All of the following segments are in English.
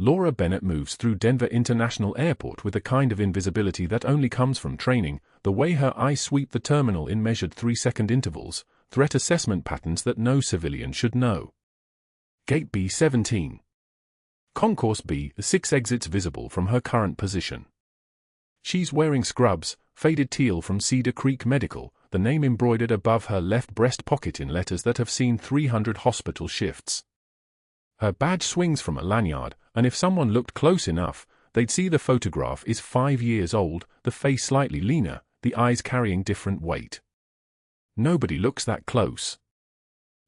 Laura Bennett moves through Denver International Airport with a kind of invisibility that only comes from training, the way her eyes sweep the terminal in measured 3-second intervals, threat assessment patterns that no civilian should know. Gate B17. Concourse B, 6 exits visible from her current position. She's wearing scrubs, faded teal from Cedar Creek Medical, the name embroidered above her left breast pocket in letters that have seen 300 hospital shifts. Her badge swings from a lanyard, and if someone looked close enough, they'd see the photograph is 5 years old, the face slightly leaner, the eyes carrying different weight. Nobody looks that close.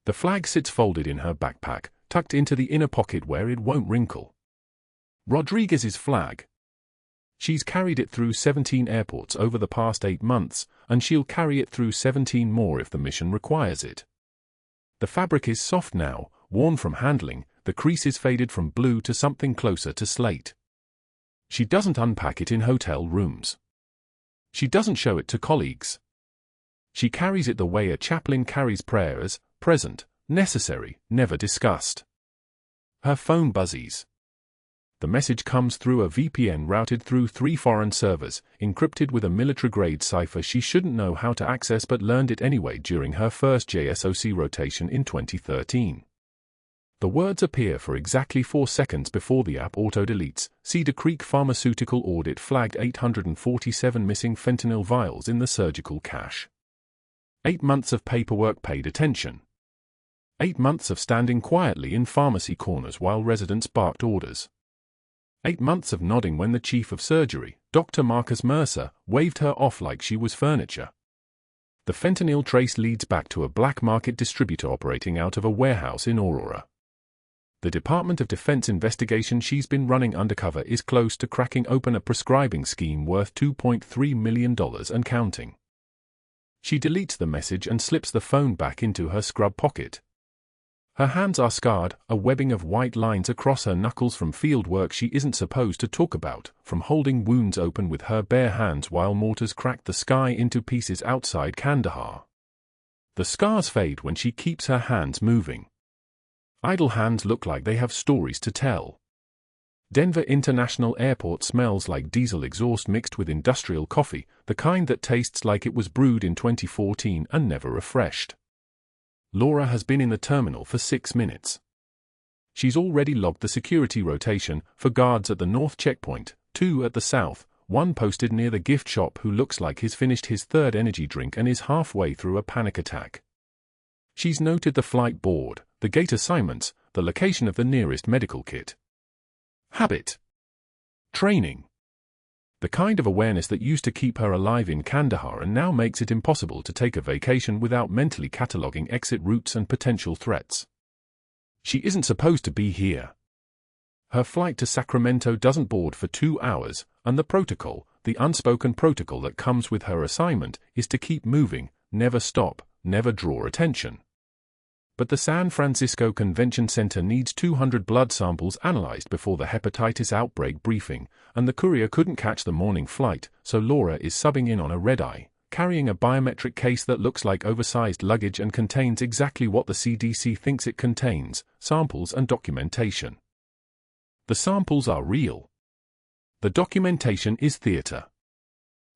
The flag sits folded in her backpack, tucked into the inner pocket where it won't wrinkle. Rodriguez's flag. She's carried it through 17 airports over the past 8 months, and she'll carry it through 17 more if the mission requires it. The fabric is soft now, worn from handling, the crease is faded from blue to something closer to slate. She doesn't unpack it in hotel rooms. She doesn't show it to colleagues. She carries it the way a chaplain carries prayers, present, necessary, never discussed. Her phone buzzes. The message comes through a VPN routed through 3 foreign servers, encrypted with a military-grade cipher she shouldn't know how to access but learned it anyway during her first JSOC rotation in 2013. The words appear for exactly 4 seconds before the app auto-deletes. Cedar Creek Pharmaceutical Audit flagged 847 missing fentanyl vials in the surgical cache. 8 months of paperwork paid attention. 8 months of standing quietly in pharmacy corners while residents barked orders. 8 months of nodding when the chief of surgery, Dr. Marcus Mercer, waved her off like she was furniture. The fentanyl trace leads back to a black market distributor operating out of a warehouse in Aurora. The Department of Defense investigation she's been running undercover is close to cracking open a prescribing scheme worth $2.3 million and counting. She deletes the message and slips the phone back into her scrub pocket. Her hands are scarred, a webbing of white lines across her knuckles from field work she isn't supposed to talk about, from holding wounds open with her bare hands while mortars cracked the sky into pieces outside Kandahar. The scars fade when she keeps her hands moving. Idle hands look like they have stories to tell. Denver International Airport smells like diesel exhaust mixed with industrial coffee, the kind that tastes like it was brewed in 2014 and never refreshed. Laura has been in the terminal for 6 minutes. She's already logged the security rotation for guards at the north checkpoint, 2 at the south, 1 posted near the gift shop who looks like he's finished his 3rd energy drink and is halfway through a panic attack. She's noted the flight board, the gate assignments, the location of the nearest medical kit. Habit. Training. The kind of awareness that used to keep her alive in Kandahar and now makes it impossible to take a vacation without mentally cataloging exit routes and potential threats. She isn't supposed to be here. Her flight to Sacramento doesn't board for 2 hours, and the protocol, the unspoken protocol that comes with her assignment, is to keep moving, never stop, never draw attention. But the San Francisco Convention Center needs 200 blood samples analyzed before the hepatitis outbreak briefing, and the courier couldn't catch the morning flight, so Laura is subbing in on a red-eye, carrying a biometric case that looks like oversized luggage and contains exactly what the CDC thinks it contains: samples and documentation. The samples are real. The documentation is theater.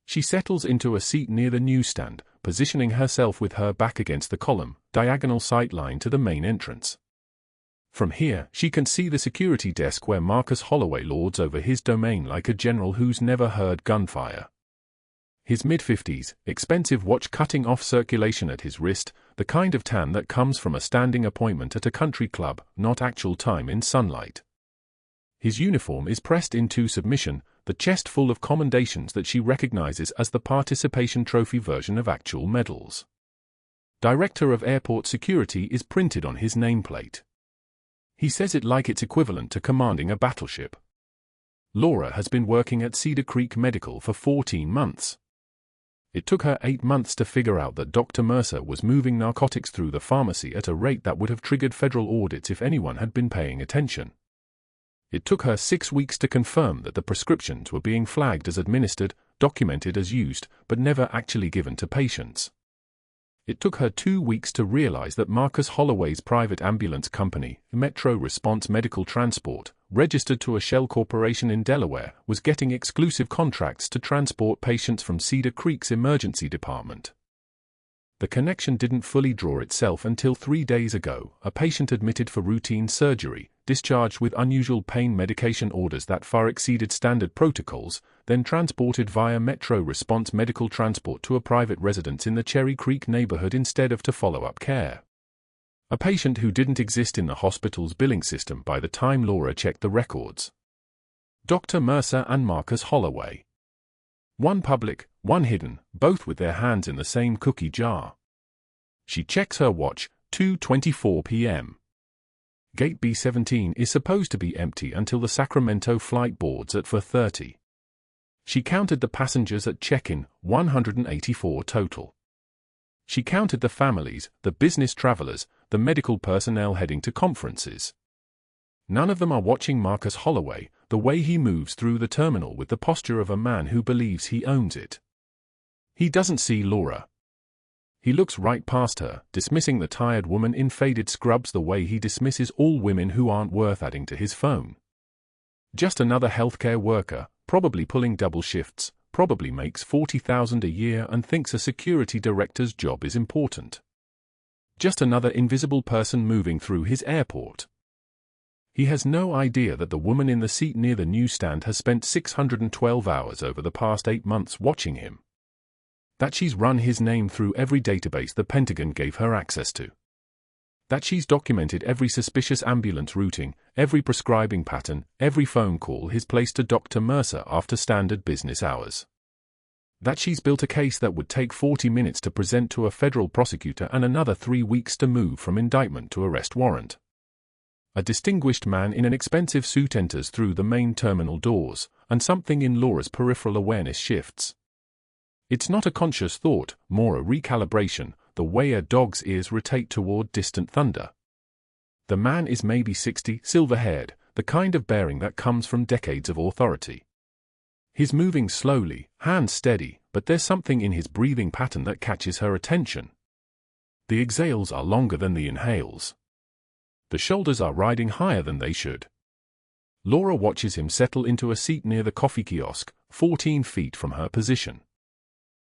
She settles into a seat near the newsstand, positioning herself with her back against the column, diagonal sight line to the main entrance. From here, she can see the security desk where Marcus Holloway lords over his domain like a general who's never heard gunfire. His mid-50s, expensive watch cutting off circulation at his wrist, the kind of tan that comes from a standing appointment at a country club, not actual time in sunlight. His uniform is pressed into submission, the chest full of commendations that she recognizes as the participation trophy version of actual medals. Director of Airport Security is printed on his nameplate. He says it like it's equivalent to commanding a battleship. Laura has been working at Cedar Creek Medical for 14 months. It took her 8 months to figure out that Dr. Mercer was moving narcotics through the pharmacy at a rate that would have triggered federal audits if anyone had been paying attention. It took her 6 weeks to confirm that the prescriptions were being flagged as administered, documented as used, but never actually given to patients. It took her 2 weeks to realize that Marcus Holloway's private ambulance company, Metro Response Medical Transport, registered to a shell corporation in Delaware, was getting exclusive contracts to transport patients from Cedar Creek's emergency department. The connection didn't fully draw itself until 3 days ago, a patient admitted for routine surgery, discharged with unusual pain medication orders that far exceeded standard protocols, then transported via Metro Response medical transport to a private residence in the Cherry Creek neighborhood instead of to follow-up care. A patient who didn't exist in the hospital's billing system by the time Laura checked the records. Dr. Mercer and Marcus Holloway. One public, one hidden, both with their hands in the same cookie jar. She checks her watch, 2:24 p.m. Gate B17 is supposed to be empty until the Sacramento flight boards at 4:30. She counted the passengers at check-in, 184 total. She counted the families, the business travelers, the medical personnel heading to conferences. None of them are watching Marcus Holloway, the way he moves through the terminal with the posture of a man who believes he owns it. He doesn't see Laura. He looks right past her, dismissing the tired woman in faded scrubs the way he dismisses all women who aren't worth adding to his phone. Just another healthcare worker, probably pulling double shifts, probably makes $40,000 a year and thinks a security director's job is important. Just another invisible person moving through his airport. He has no idea that the woman in the seat near the newsstand has spent 612 hours over the past 8 months watching him. That she's run his name through every database the Pentagon gave her access to. That she's documented every suspicious ambulance routing, every prescribing pattern, every phone call he's placed to Dr. Mercer after standard business hours. That she's built a case that would take 40 minutes to present to a federal prosecutor and another 3 weeks to move from indictment to arrest warrant. A distinguished man in an expensive suit enters through the main terminal doors, and something in Laura's peripheral awareness shifts. It's not a conscious thought, more a recalibration, the way a dog's ears rotate toward distant thunder. The man is maybe 60, silver-haired, the kind of bearing that comes from decades of authority. He's moving slowly, hands steady, but there's something in his breathing pattern that catches her attention. The exhales are longer than the inhales. The shoulders are riding higher than they should. Laura watches him settle into a seat near the coffee kiosk, 14 feet from her position.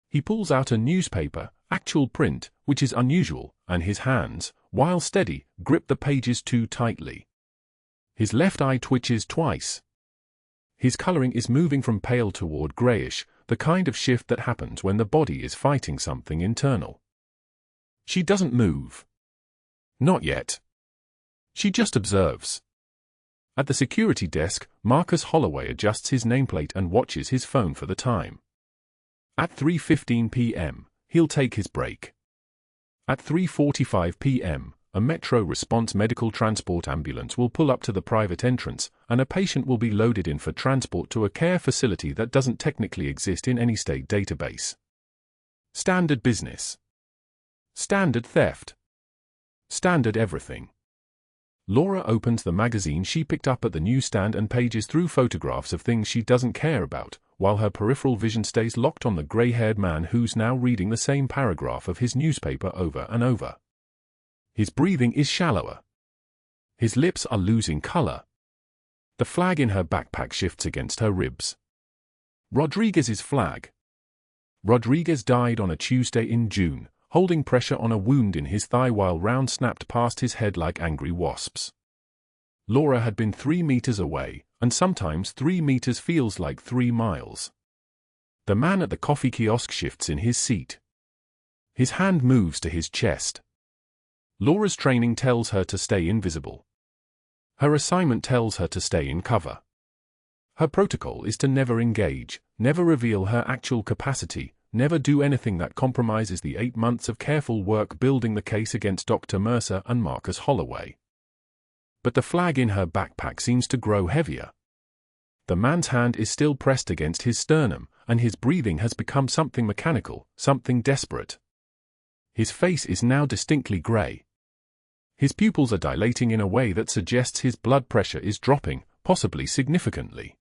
He pulls out a newspaper, actual print, which is unusual, and his hands, while steady, grip the pages too tightly. His left eye twitches twice. His coloring is moving from pale toward grayish, the kind of shift that happens when the body is fighting something internal. She doesn't move. Not yet. She just observes. At the security desk, Marcus Holloway adjusts his nameplate and watches his phone for the time. At 3:15 p.m., he'll take his break. At 3:45 p.m., a Metro Response medical transport ambulance will pull up to the private entrance, and a patient will be loaded in for transport to a care facility that doesn't technically exist in any state database. Standard business. Standard theft. Standard everything. Laura opens the magazine she picked up at the newsstand and pages through photographs of things she doesn't care about, while her peripheral vision stays locked on the gray-haired man who's now reading the same paragraph of his newspaper over and over. His breathing is shallower. His lips are losing color. The flag in her backpack shifts against her ribs. Rodriguez's flag. Rodriguez died on a Tuesday in June, holding pressure on a wound in his thigh while rounds snapped past his head like angry wasps. Laura had been 3 meters away, and sometimes 3 meters feels like 3 miles. The man at the coffee kiosk shifts in his seat. His hand moves to his chest. Laura's training tells her to stay invisible. Her assignment tells her to stay in cover. Her protocol is to never engage, never reveal her actual capacity, never do anything that compromises the 8 months of careful work building the case against Dr. Mercer and Marcus Holloway. But the flag in her backpack seems to grow heavier. The man's hand is still pressed against his sternum, and his breathing has become something mechanical, something desperate. His face is now distinctly gray. His pupils are dilating in a way that suggests his blood pressure is dropping, possibly significantly.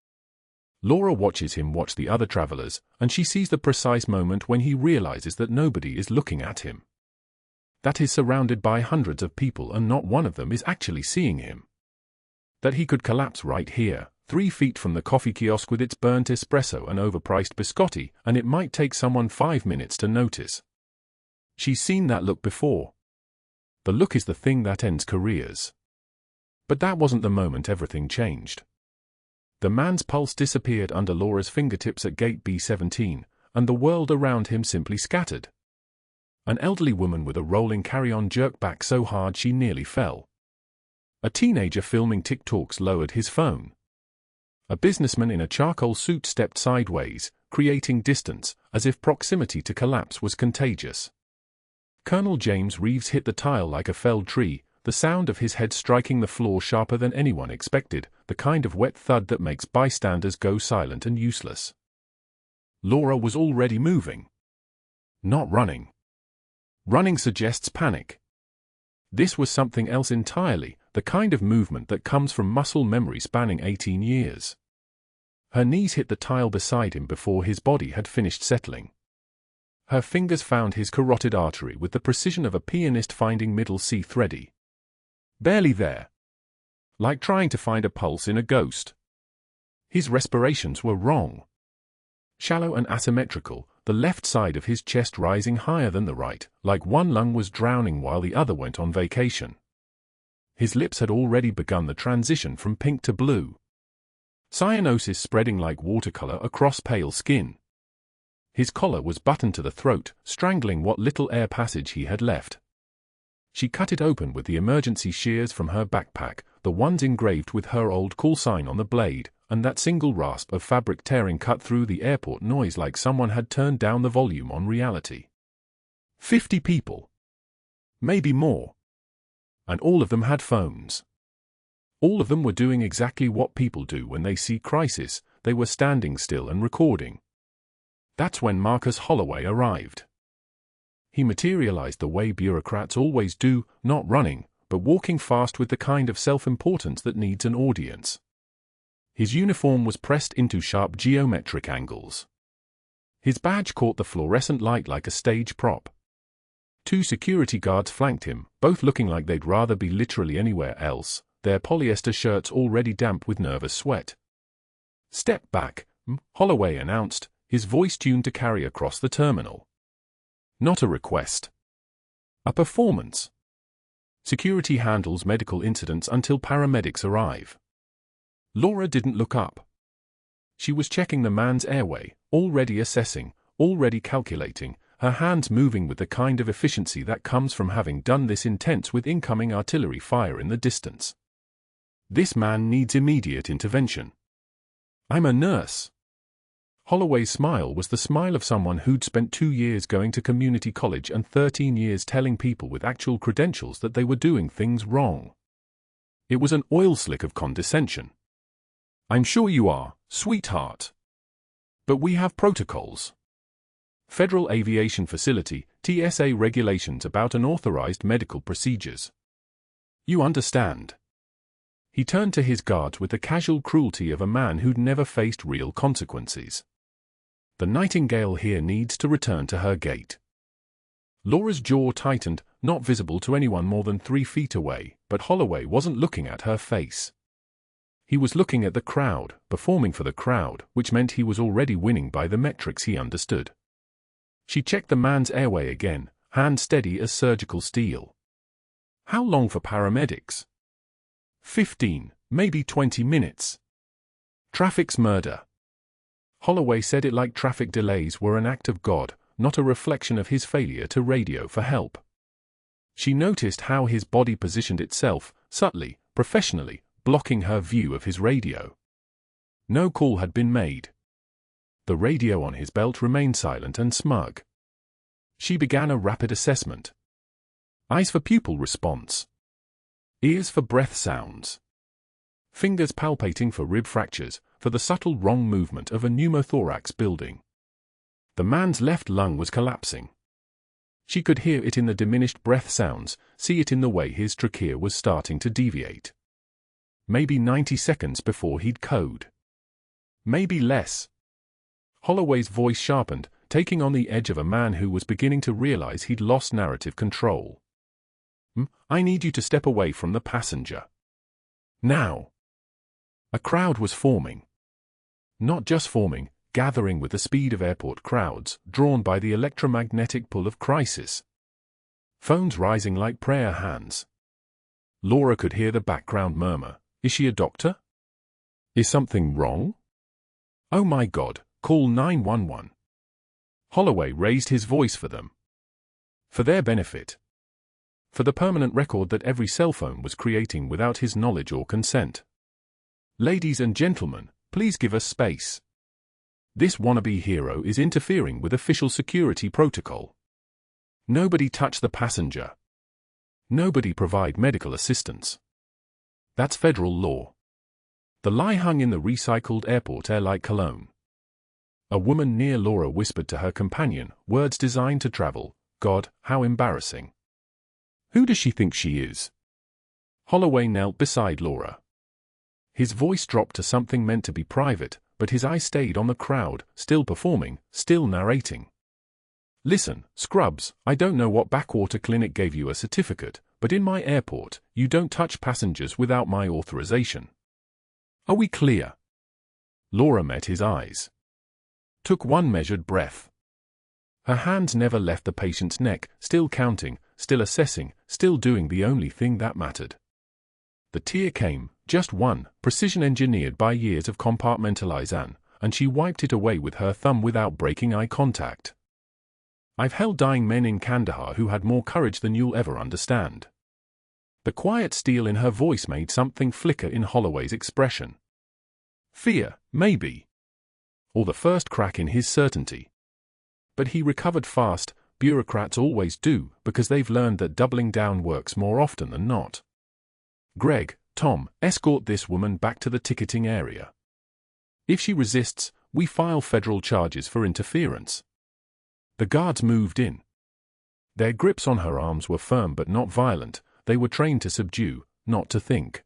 Laura watches him watch the other travelers, and she sees the precise moment when he realizes that nobody is looking at him. That he's surrounded by hundreds of people and not one of them is actually seeing him. that he could collapse right here, 3 feet from the coffee kiosk with its burnt espresso and overpriced biscotti, and it might take someone 5 minutes to notice. She's seen that look before. The look is the thing that ends careers. But that wasn't the moment everything changed. The man's pulse disappeared under Laura's fingertips at gate B17, and the world around him simply scattered. An elderly woman with a rolling carry-on jerked back so hard she nearly fell. A teenager filming TikToks lowered his phone. A businessman in a charcoal suit stepped sideways, creating distance, as if proximity to collapse was contagious. Colonel James Reeves hit the tile like a felled tree, the sound of his head striking the floor sharper than anyone expected, the kind of wet thud that makes bystanders go silent and useless. Laura was already moving. Not running. Running suggests panic. This was something else entirely, the kind of movement that comes from muscle memory spanning 18 years. Her knees hit the tile beside him before his body had finished settling. Her fingers found his carotid artery with the precision of a pianist finding middle C thready. Barely there. Like trying to find a pulse in a ghost. His respirations were wrong. Shallow and asymmetrical, the left side of his chest rising higher than the right, like one lung was drowning while the other went on vacation. His lips had already begun the transition from pink to blue. Cyanosis spreading like watercolor across pale skin. His collar was buttoned to the throat, strangling what little air passage he had left. She cut it open with the emergency shears from her backpack, the ones engraved with her old call sign on the blade, and that single rasp of fabric tearing cut through the airport noise like someone had turned down the volume on reality. 50 people. Maybe more. And all of them had phones. All of them were doing exactly what people do when they see crisis, they were standing still and recording. That's when Marcus Holloway arrived. He materialized the way bureaucrats always do, not running, but walking fast with the kind of self-importance that needs an audience. His uniform was pressed into sharp geometric angles. His badge caught the fluorescent light like a stage prop. 2 security guards flanked him, both looking like they'd rather be literally anywhere else, their polyester shirts already damp with nervous sweat. "Step back," Holloway announced, his voice tuned to carry across the terminal. Not a request. A performance. Security handles medical incidents until paramedics arrive. Laura didn't look up. She was checking the man's airway, already assessing, already calculating, her hands moving with the kind of efficiency that comes from having done this intense with incoming artillery fire in the distance. This man needs immediate intervention. I'm a nurse. Holloway's smile was the smile of someone who'd spent 2 years going to community college and 13 years telling people with actual credentials that they were doing things wrong. It was an oil slick of condescension. I'm sure you are, sweetheart. But we have protocols. Federal Aviation Facility, TSA regulations about unauthorized medical procedures. You understand. He turned to his guards with the casual cruelty of a man who'd never faced real consequences. The Nightingale here needs to return to her gate. Laura's jaw tightened, not visible to anyone more than 3 feet away, but Holloway wasn't looking at her face. He was looking at the crowd, performing for the crowd, which meant he was already winning by the metrics he understood. She checked the man's airway again, hand steady as surgical steel. How long for paramedics? 15, maybe 20 minutes. Traffic's murder. Holloway said it like traffic delays were an act of God, not a reflection of his failure to radio for help. She noticed how his body positioned itself, subtly, professionally, blocking her view of his radio. No call had been made. The radio on his belt remained silent and smug. She began a rapid assessment. Eyes for pupil response. Ears for breath sounds. Fingers palpating for rib fractures, for the subtle wrong movement of a pneumothorax building. The man's left lung was collapsing. She could hear it in the diminished breath sounds, see it in the way his trachea was starting to deviate. Maybe 90 seconds before he'd code. Maybe less. Holloway's voice sharpened, taking on the edge of a man who was beginning to realize he'd lost narrative control. I need you to step away from the passenger. Now. A crowd was forming. Not just forming, gathering with the speed of airport crowds, drawn by the electromagnetic pull of crisis. Phones rising like prayer hands. Laura could hear the background murmur. Is she a doctor? Is something wrong? Oh my God, call 911. Holloway raised his voice for them. For their benefit. For the permanent record that every cell phone was creating without his knowledge or consent. Ladies and gentlemen, please give us space. This wannabe hero is interfering with official security protocol. Nobody touch the passenger. Nobody provide medical assistance. That's federal law. The lie hung in the recycled airport air like cologne. A woman near Laura whispered to her companion, words designed to travel. God, how embarrassing. Who does she think she is? Holloway knelt beside Laura. His voice dropped to something meant to be private, but his eyes stayed on the crowd, still performing, still narrating. Listen, scrubs, I don't know what backwater clinic gave you a certificate, but in my airport, you don't touch passengers without my authorization. Are we clear? Laura met his eyes. Took one measured breath. Her hands never left the patient's neck, still counting, still assessing, still doing the only thing that mattered. The tear came, just one, precision-engineered by years of compartmentalization, and she wiped it away with her thumb without breaking eye contact. I've held dying men in Kandahar who had more courage than you'll ever understand. The quiet steel in her voice made something flicker in Holloway's expression. Fear, maybe. Or the first crack in his certainty. But he recovered fast. Bureaucrats always do, because they've learned that doubling down works more often than not. Greg, Tom, escort this woman back to the ticketing area. If she resists, we file federal charges for interference. The guards moved in. Their grips on her arms were firm but not violent. They were trained to subdue, not to think.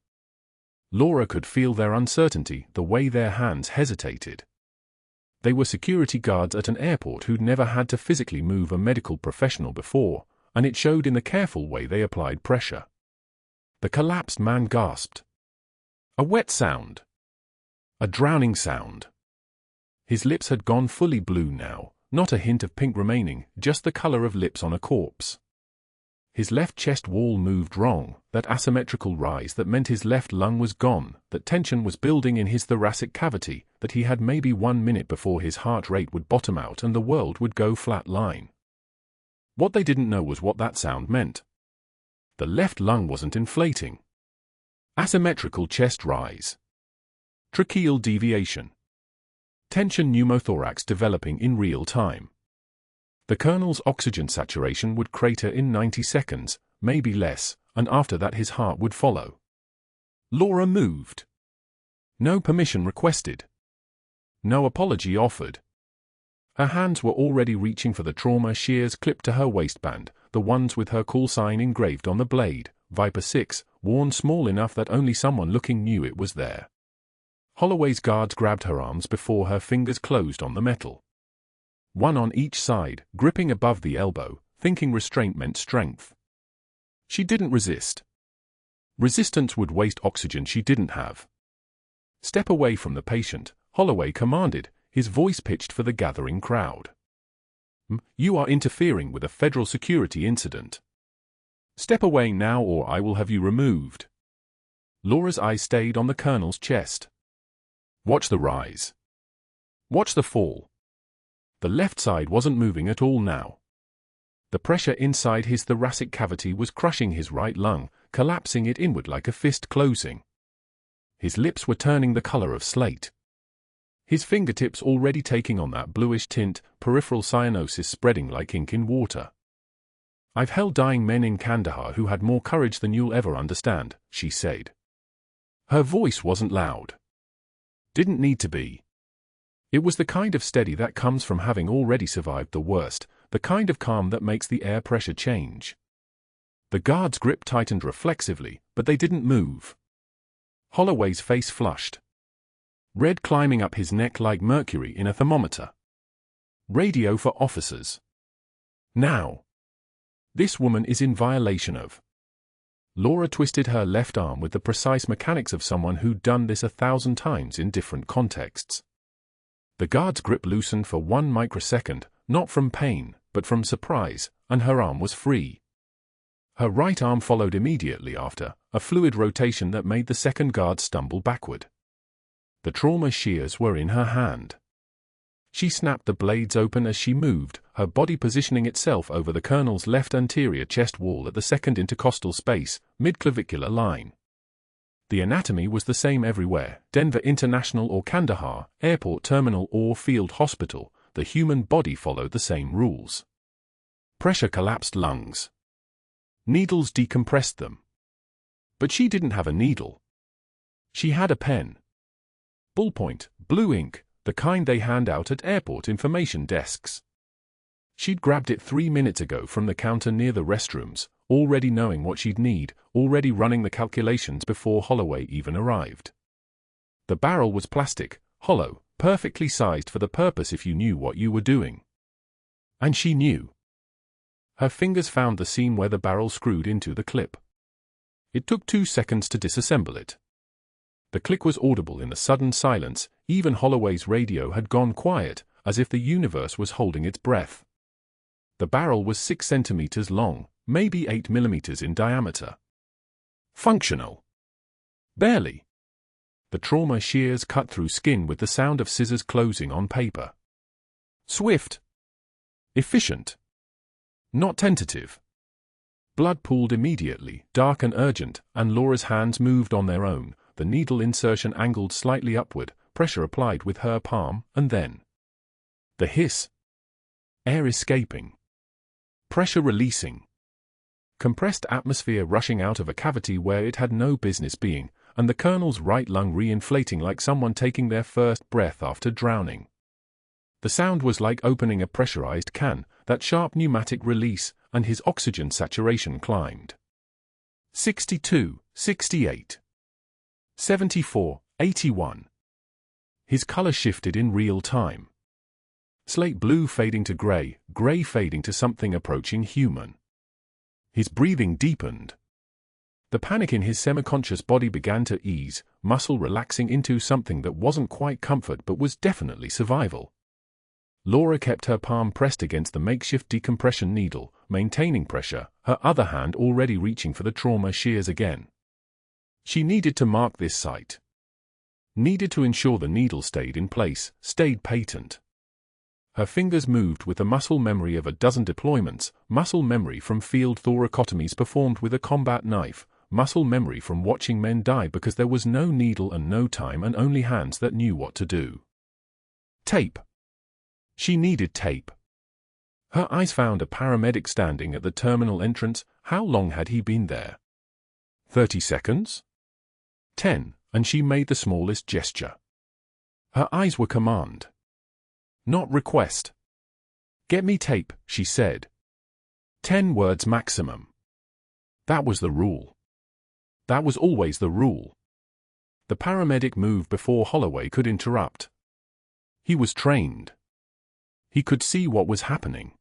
Laura could feel their uncertainty, the way their hands hesitated. They were security guards at an airport who'd never had to physically move a medical professional before, and it showed in the careful way they applied pressure. The collapsed man gasped. A wet sound. A drowning sound. His lips had gone fully blue now, not a hint of pink remaining, just the color of lips on a corpse. His left chest wall moved wrong, that asymmetrical rise that meant his left lung was gone, that tension was building in his thoracic cavity, that he had maybe 1 minute before his heart rate would bottom out and the world would go flat line. What they didn't know was what that sound meant. The left lung wasn't inflating. Asymmetrical chest rise. Tracheal deviation. Tension pneumothorax developing in real time. The Colonel's oxygen saturation would crater in 90 seconds, maybe less, and after that his heart would follow. Laura moved. No permission requested. No apology offered. Her hands were already reaching for the trauma shears clipped to her waistband, the ones with her call sign engraved on the blade, Viper 6, worn small enough that only someone looking knew it was there. Holloway's guards grabbed her arms before her fingers closed on the metal. One on each side, gripping above the elbow, thinking restraint meant strength. She didn't resist. Resistance would waste oxygen she didn't have. Step away from the patient, Holloway commanded, his voice pitched for the gathering crowd. You are interfering with a federal security incident. Step away now or I will have you removed. Laura's eyes stayed on the Colonel's chest. Watch the rise. Watch the fall. The left side wasn't moving at all now. The pressure inside his thoracic cavity was crushing his right lung, collapsing it inward like a fist closing. His lips were turning the color of slate. His fingertips already taking on that bluish tint, peripheral cyanosis spreading like ink in water. I've held dying men in Kandahar who had more courage than you'll ever understand, she said. Her voice wasn't loud. Didn't need to be. It was the kind of steady that comes from having already survived the worst, the kind of calm that makes the air pressure change. The guard's grip tightened reflexively, but they didn't move. Holloway's face flushed. Red climbing up his neck like mercury in a thermometer. Radio for officers. Now. This woman is in violation of Laura twisted her left arm with the precise mechanics of someone who'd done this 1,000 times in different contexts. The guard's grip loosened for 1 microsecond, not from pain, but from surprise, and her arm was free. Her right arm followed immediately after, a fluid rotation that made the second guard stumble backward. The trauma shears were in her hand. She snapped the blades open as she moved, her body positioning itself over the colonel's left anterior chest wall at the second intercostal space, mid-clavicular line. The anatomy was the same everywhere, Denver International or Kandahar, airport terminal or field hospital, the human body followed the same rules. Pressure collapsed lungs. Needles decompressed them. But she didn't have a needle. She had a pen. Ballpoint, blue ink, the kind they hand out at airport information desks. She'd grabbed it 3 minutes ago from the counter near the restrooms, already knowing what she'd need, already running the calculations before Holloway even arrived. The barrel was plastic, hollow, perfectly sized for the purpose if you knew what you were doing. And she knew. Her fingers found the seam where the barrel screwed into the clip. It took 2 seconds to disassemble it. The click was audible in the sudden silence, even Holloway's radio had gone quiet, as if the universe was holding its breath. The barrel was 6 centimeters long, maybe 8 millimeters in diameter. Functional. Barely. The trauma shears cut through skin with the sound of scissors closing on paper. Swift. Efficient. Not tentative. Blood pooled immediately, dark and urgent, and Laura's hands moved on their own, the needle insertion angled slightly upward, pressure applied with her palm, and then the hiss. Air escaping. Pressure releasing. Compressed atmosphere rushing out of a cavity where it had no business being, and the colonel's right lung re-inflating like someone taking their first breath after drowning. The sound was like opening a pressurized can, that sharp pneumatic release, and his oxygen saturation climbed. 62, 68. 74, 81. His color shifted in real time. Slate blue fading to gray, gray fading to something approaching human. His breathing deepened. The panic in his semi-conscious body began to ease, muscle relaxing into something that wasn't quite comfort but was definitely survival. Laura kept her palm pressed against the makeshift decompression needle, maintaining pressure, her other hand already reaching for the trauma shears again. She needed to mark this site. Needed to ensure the needle stayed in place, stayed patent. Her fingers moved with the muscle memory of a dozen deployments, muscle memory from field thoracotomies performed with a combat knife, muscle memory from watching men die because there was no needle and no time and only hands that knew what to do. Tape. She needed tape. Her eyes found a paramedic standing at the terminal entrance. How long had he been there? 30 seconds? 10, and she made the smallest gesture. Her eyes were command. Not request. Get me tape, she said. 10 words maximum. That was the rule. That was always the rule. The paramedic moved before Holloway could interrupt. He was trained. He could see what was happening.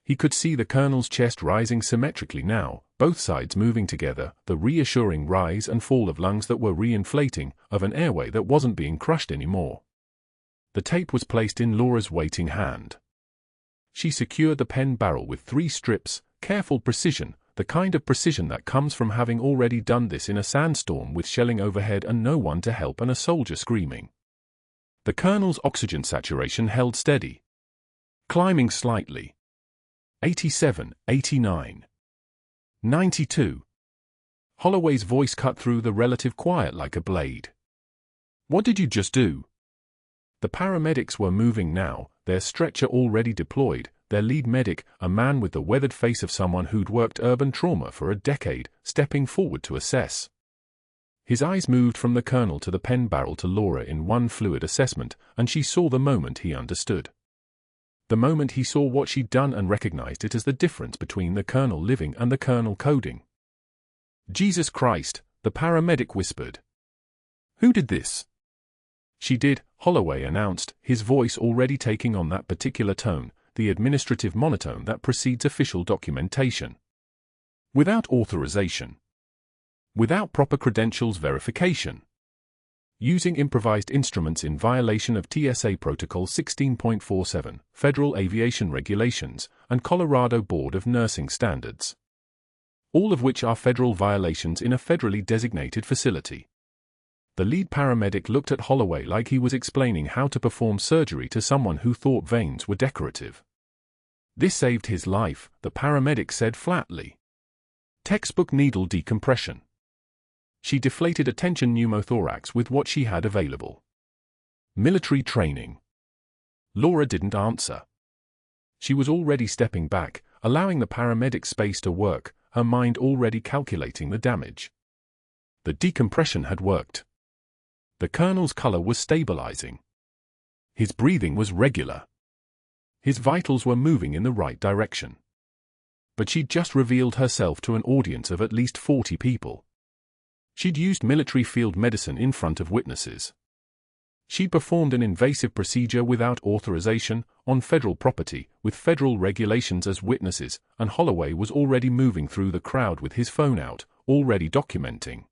He could see the colonel's chest rising symmetrically now, both sides moving together, the reassuring rise and fall of lungs that were re-inflating, of an airway that wasn't being crushed anymore. The tape was placed in Laura's waiting hand. She secured the pen barrel with 3 strips, careful precision, the kind of precision that comes from having already done this in a sandstorm with shelling overhead and no one to help and a soldier screaming. The colonel's oxygen saturation held steady. Climbing slightly. 87, 89. 92. Holloway's voice cut through the relative quiet like a blade. What did you just do? The paramedics were moving now, their stretcher already deployed, their lead medic, a man with the weathered face of someone who'd worked urban trauma for a decade, stepping forward to assess. His eyes moved from the colonel to the pen barrel to Laura in one fluid assessment, and she saw the moment he understood. The moment he saw what she'd done and recognized it as the difference between the colonel living and the colonel coding. Jesus Christ, the paramedic whispered. Who did this? She did, Holloway announced, his voice already taking on that particular tone, the administrative monotone that precedes official documentation. Without authorization. without proper credentials verification, using improvised instruments in violation of TSA Protocol 16.47, Federal Aviation Regulations, and Colorado Board of Nursing Standards, all of which are federal violations in a federally designated facility. The lead paramedic looked at Holloway like he was explaining how to perform surgery to someone who thought veins were decorative. This saved his life, the paramedic said flatly. Textbook needle decompression. She deflated a tension pneumothorax with what she had available. Military training. Laura didn't answer. She was already stepping back, allowing the paramedic space to work, her mind already calculating the damage. The decompression had worked. The colonel's color was stabilizing. His breathing was regular. His vitals were moving in the right direction. But she'd just revealed herself to an audience of at least 40 people. She'd used military field medicine in front of witnesses. She'd performed an invasive procedure without authorization, on federal property, with federal regulations as witnesses, and Holloway was already moving through the crowd with his phone out, already documenting.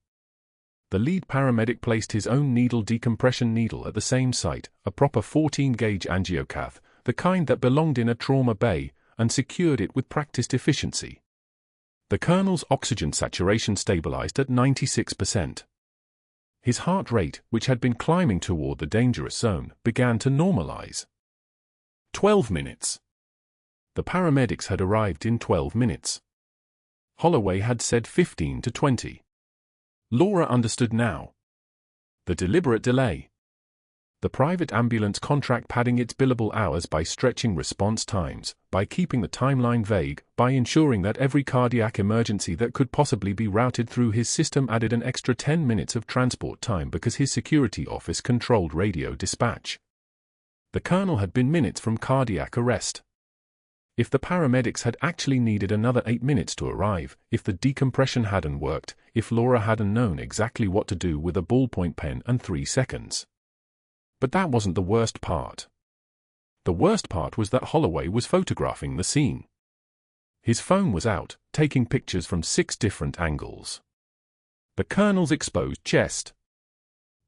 The lead paramedic placed his own needle decompression needle at the same site, a proper 14-gauge angiocath, the kind that belonged in a trauma bay, and secured it with practiced efficiency. The colonel's oxygen saturation stabilized at 96%. His heart rate, which had been climbing toward the dangerous zone, began to normalize. 12 minutes. The paramedics had arrived in 12 minutes. Holloway had said 15 to 20. Laura understood now. The deliberate delay. The private ambulance contract padding its billable hours by stretching response times, by keeping the timeline vague, by ensuring that every cardiac emergency that could possibly be routed through his system added an extra 10 minutes of transport time because his security office controlled radio dispatch. The colonel had been minutes from cardiac arrest. If the paramedics had actually needed another 8 minutes to arrive, if the decompression hadn't worked, if Laura hadn't known exactly what to do with a ballpoint pen and 3 seconds. But that wasn't the worst part. The worst part was that Holloway was photographing the scene. His phone was out, taking pictures from 6 different angles. The colonel's exposed chest.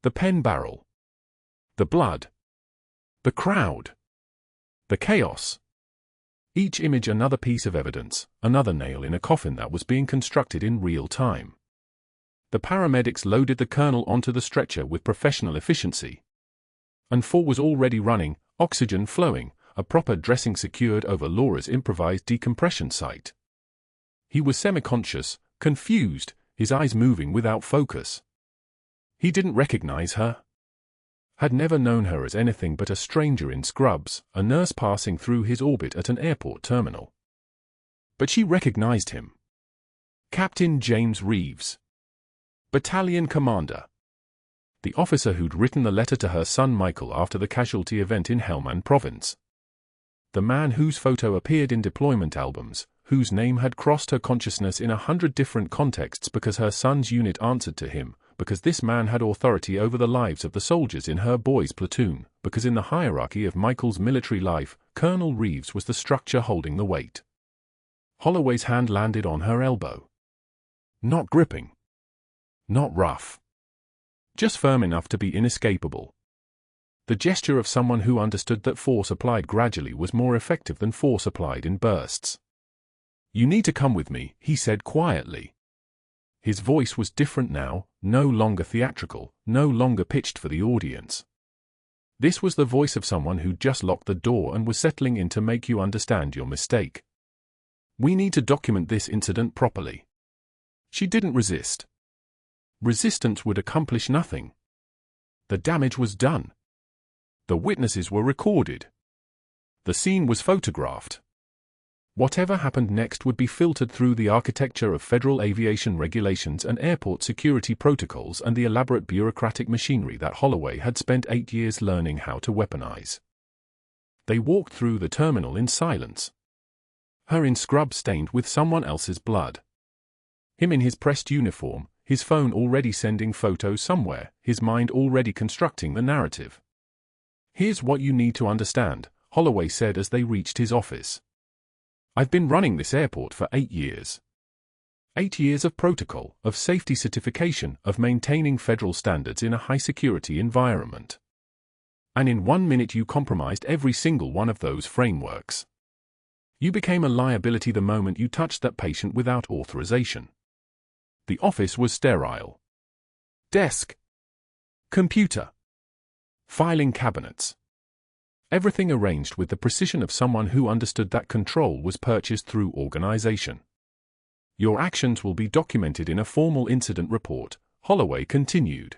The pen barrel. The blood. The crowd. The chaos. Each image another piece of evidence, another nail in a coffin that was being constructed in real time. The paramedics loaded the colonel onto the stretcher with professional efficiency. And 4 was already running, oxygen flowing, a proper dressing secured over Laura's improvised decompression site. He was semi-conscious, confused, his eyes moving without focus. He didn't recognize her. Had never known her as anything but a stranger in scrubs, a nurse passing through his orbit at an airport terminal. But she recognized him. Captain James Reeves. Battalion Commander. The officer who'd written the letter to her son Michael after the casualty event in Helmand Province. The man whose photo appeared in deployment albums, whose name had crossed her consciousness in 100 different contexts because her son's unit answered to him, because this man had authority over the lives of the soldiers in her boy's platoon, because in the hierarchy of Michael's military life, Colonel Reeves was the structure holding the weight. Holloway's hand landed on her elbow. Not gripping. Not rough. Just firm enough to be inescapable. The gesture of someone who understood that force applied gradually was more effective than force applied in bursts. "You need to come with me," he said quietly. His voice was different now, no longer theatrical, no longer pitched for the audience. This was the voice of someone who'd just locked the door and was settling in to make you understand your mistake. "We need to document this incident properly." She didn't resist. Resistance would accomplish nothing. The damage was done. The witnesses were recorded. The scene was photographed. Whatever happened next would be filtered through the architecture of federal aviation regulations and airport security protocols and the elaborate bureaucratic machinery that Holloway had spent 8 years learning how to weaponize. They walked through the terminal in silence. Her in scrubs stained with someone else's blood. Him in his pressed uniform, his phone already sending photos somewhere, his mind already constructing the narrative. "Here's what you need to understand," Holloway said as they reached his office. "I've been running this airport for 8 years. 8 years of protocol, of safety certification, of maintaining federal standards in a high-security environment. And in 1 minute you compromised every single one of those frameworks. You became a liability the moment you touched that patient without authorization. The office was sterile. Desk. Computer. Filing cabinets. Everything arranged with the precision of someone who understood that control was purchased through organization. Your actions will be documented in a formal incident report, Holloway continued.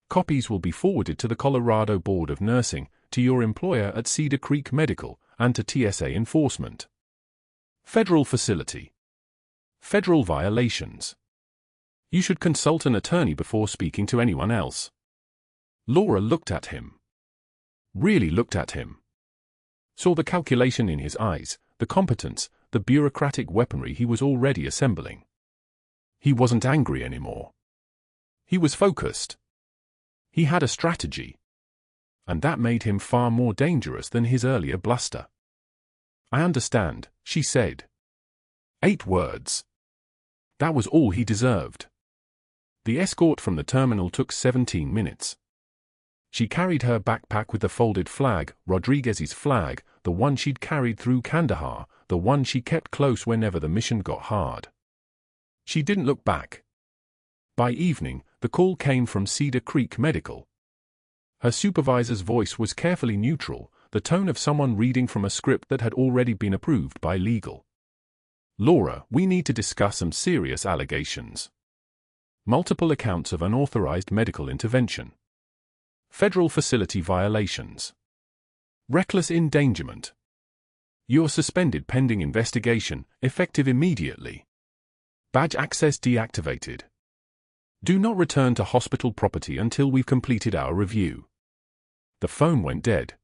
Copies will be forwarded to the Colorado Board of Nursing, to your employer at Cedar Creek Medical, and to TSA enforcement. Federal facility. Federal violations. You should consult an attorney before speaking to anyone else. Laura looked at him. Really looked at him. Saw the calculation in his eyes, the competence, the bureaucratic weaponry he was already assembling. He wasn't angry anymore. He was focused. He had a strategy. And that made him far more dangerous than his earlier bluster. I understand, she said. 8 words. That was all he deserved. The escort from the terminal took 17 minutes. She carried her backpack with the folded flag, Rodriguez's flag, the one she'd carried through Kandahar, the one she kept close whenever the mission got hard. She didn't look back. By evening, the call came from Cedar Creek Medical. Her supervisor's voice was carefully neutral, the tone of someone reading from a script that had already been approved by legal. Laura, we need to discuss some serious allegations. Multiple accounts of unauthorized medical intervention. Federal facility violations. Reckless endangerment. You're suspended pending investigation, effective immediately. Badge access deactivated. Do not return to hospital property until we've completed our review. The phone went dead.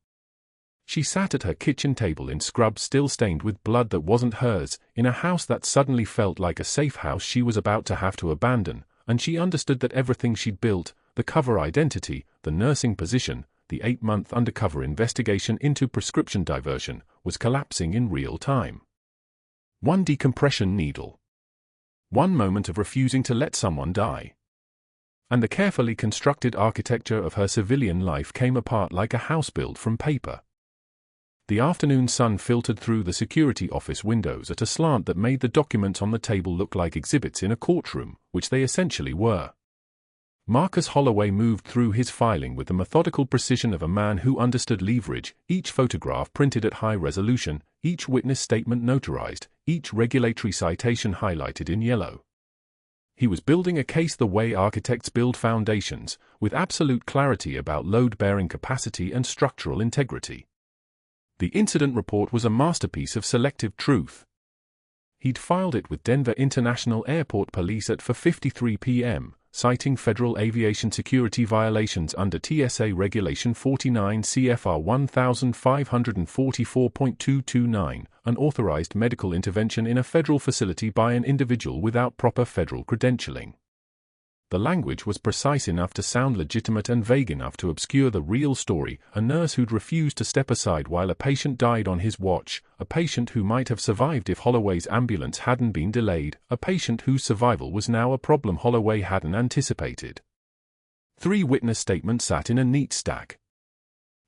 She sat at her kitchen table in scrubs still stained with blood that wasn't hers, in a house that suddenly felt like a safe house she was about to have to abandon, and she understood that everything she'd built, the cover identity, the nursing position, the 8-month undercover investigation into prescription diversion, was collapsing in real time. One decompression needle. One moment of refusing to let someone die. And the carefully constructed architecture of her civilian life came apart like a house built from paper. The afternoon sun filtered through the security office windows at a slant that made the documents on the table look like exhibits in a courtroom, which they essentially were. Marcus Holloway moved through his filing with the methodical precision of a man who understood leverage, each photograph printed at high resolution, each witness statement notarized, each regulatory citation highlighted in yellow. He was building a case the way architects build foundations, with absolute clarity about load-bearing capacity and structural integrity. The incident report was a masterpiece of selective truth. He'd filed it with Denver International Airport Police at 4:53 p.m., citing federal aviation security violations under TSA Regulation 49 CFR 1544.229, unauthorized medical intervention in a federal facility by an individual without proper federal credentialing. The language was precise enough to sound legitimate and vague enough to obscure the real story: a nurse who'd refused to step aside while a patient died on his watch, a patient who might have survived if Holloway's ambulance hadn't been delayed, a patient whose survival was now a problem Holloway hadn't anticipated. 3 witness statements sat in a neat stack.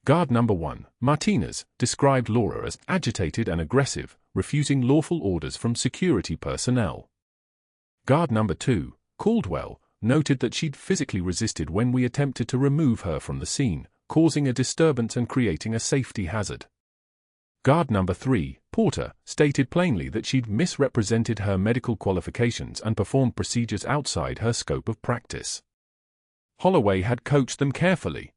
Guard number 1, Martinez, described Laura as agitated and aggressive, refusing lawful orders from security personnel. Guard number 2, Caldwell, noted that she'd physically resisted when we attempted to remove her from the scene, causing a disturbance and creating a safety hazard. Guard number 3, Porter, stated plainly that she'd misrepresented her medical qualifications and performed procedures outside her scope of practice. Holloway had coached them carefully.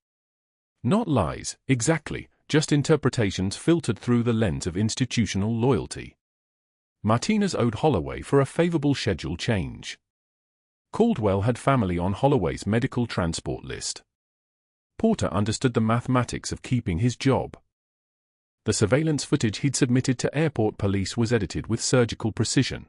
Not lies, exactly, just interpretations filtered through the lens of institutional loyalty. Martinez owed Holloway for a favorable schedule change. Caldwell had family on Holloway's medical transport list. Porter understood the mathematics of keeping his job. The surveillance footage he'd submitted to airport police was edited with surgical precision.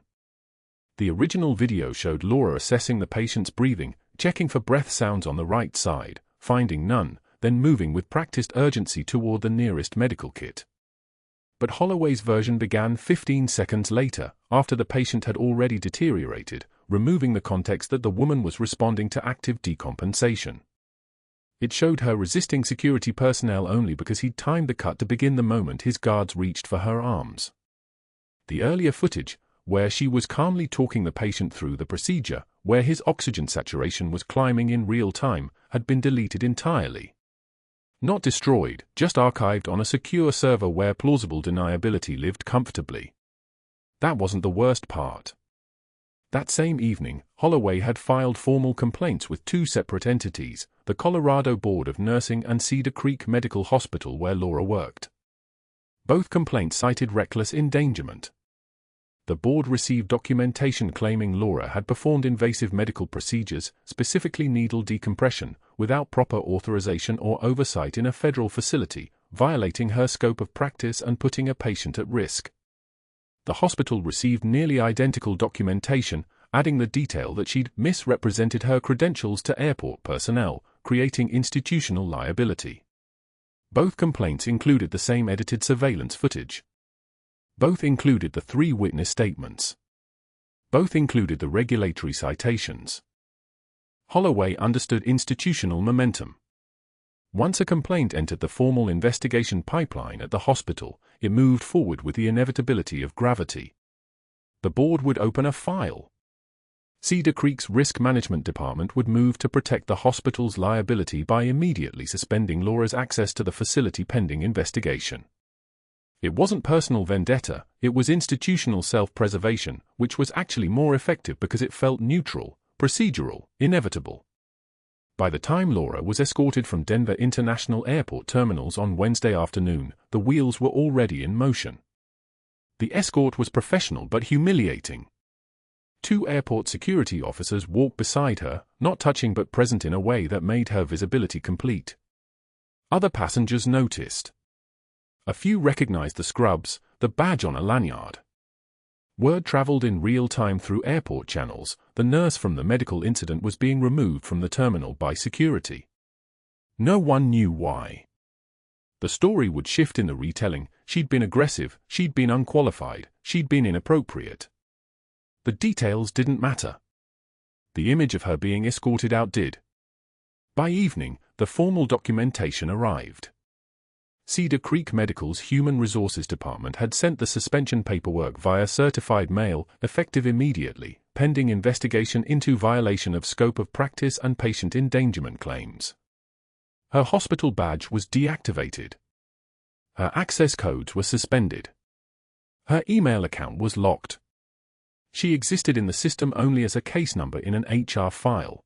The original video showed Laura assessing the patient's breathing, checking for breath sounds on the right side, finding none, then moving with practiced urgency toward the nearest medical kit. But Holloway's version began 15 seconds later, after the patient had already deteriorated, removing the context that the woman was responding to active decompensation. It showed her resisting security personnel only because he'd timed the cut to begin the moment his guards reached for her arms. The earlier footage, where she was calmly talking the patient through the procedure, where his oxygen saturation was climbing in real time, had been deleted entirely. Not destroyed, just archived on a secure server where plausible deniability lived comfortably. That wasn't the worst part. That same evening, Holloway had filed formal complaints with two separate entities, the Colorado Board of Nursing and Cedar Creek Medical Hospital where Laura worked. Both complaints cited reckless endangerment. The board received documentation claiming Laura had performed invasive medical procedures, specifically needle decompression, without proper authorization or oversight in a federal facility, violating her scope of practice and putting a patient at risk. The hospital received nearly identical documentation, adding the detail that she'd misrepresented her credentials to airport personnel, creating institutional liability. Both complaints included the same edited surveillance footage. Both included the 3 witness statements. Both included the regulatory citations. Holloway understood institutional momentum. Once a complaint entered the formal investigation pipeline at the hospital, it moved forward with the inevitability of gravity. The board would open a file. Cedar Creek's risk management department would move to protect the hospital's liability by immediately suspending Laura's access to the facility pending investigation. It wasn't personal vendetta, it was institutional self-preservation, which was actually more effective because it felt neutral, procedural, inevitable. By the time Laura was escorted from Denver International Airport terminals on Wednesday afternoon, the wheels were already in motion. The escort was professional but humiliating. 2 airport security officers walked beside her, not touching but present in a way that made her visibility complete. Other passengers noticed. A few recognized the scrubs, the badge on a lanyard. Word traveled in real time through airport channels. The nurse from the medical incident was being removed from the terminal by security. No one knew why. The story would shift in the retelling. She'd been aggressive, she'd been unqualified, she'd been inappropriate. The details didn't matter. The image of her being escorted out did. By evening, the formal documentation arrived. Cedar Creek Medical's Human Resources Department had sent the suspension paperwork via certified mail, effective immediately, pending investigation into violation of scope of practice and patient endangerment claims. Her hospital badge was deactivated. Her access codes were suspended. Her email account was locked. She existed in the system only as a case number in an HR file.